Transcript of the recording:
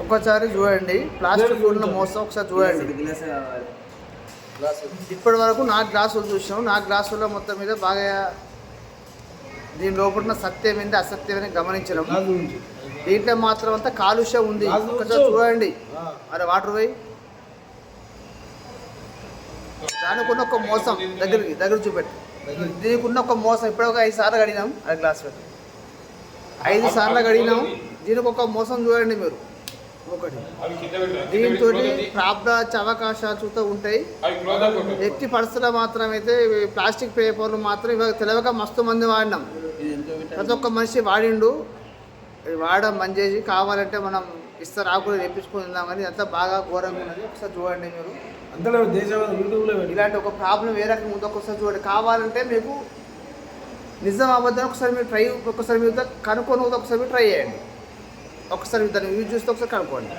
ఒకసారి చూడండి, ప్లాస్టిక్ ఫుడ్లో మోసం ఒకసారి చూడండి. ఇప్పటి వరకు 4 గ్లాసులు చూసాం. 4 గ్లాసుల్లో మొత్తం మీద బాగా దీని లోపల సత్యం ఏంటి అసత్యం అని గమనించడం. దీంట్లో మాత్రం అంతా కాలుష్యం ఉంది. ఒకసారి చూడండి. అరే వాటర్ పోయి దానికి ఉన్న ఒక మోసం దగ్గర చూపెట్టు. దీనికి ఉన్న ఒక మోసం ఇప్పుడే ఒక 5 సార్లు కడిగినాం. అది గ్లాస్ పెట్టి 5 సార్లు కడిగినాం. దీనికి ఒక మోసం చూడండి మీరు. ఒకటి దీంతో ప్రాబ్లం వచ్చే అవకాశాలు చూస్తూ ఉంటాయి. ఎట్టి పరిస్థితుల్లో మాత్రమైతే ప్లాస్టిక్ పేపర్లు మాత్రం ఇవాళ తెలియక మస్తు మంది వాడినాం. ప్రతి ఒక్క మనిషి వాడిండు. వాడడం బంద్ చేసి కావాలంటే మనం ఇస్తారు ఆకులు తెప్పించుకుందాం. కానీ అంతా బాగా ఘోరంగా ఉన్నది. ఒకసారి చూడండి మీరు. ఇలాంటి ఒక ప్రాబ్లం ఏ రకంగా ఉందో ఒకసారి చూడండి. కావాలంటే మీకు నిజం అబద్ధం ఒకసారి మీరు కనుక్కొని ఒకసారి మీరు ట్రై చేయండి. ఒకసారి దాన్ని యూజ్ చేస్తే ఒకసారి కనుక్కోండి.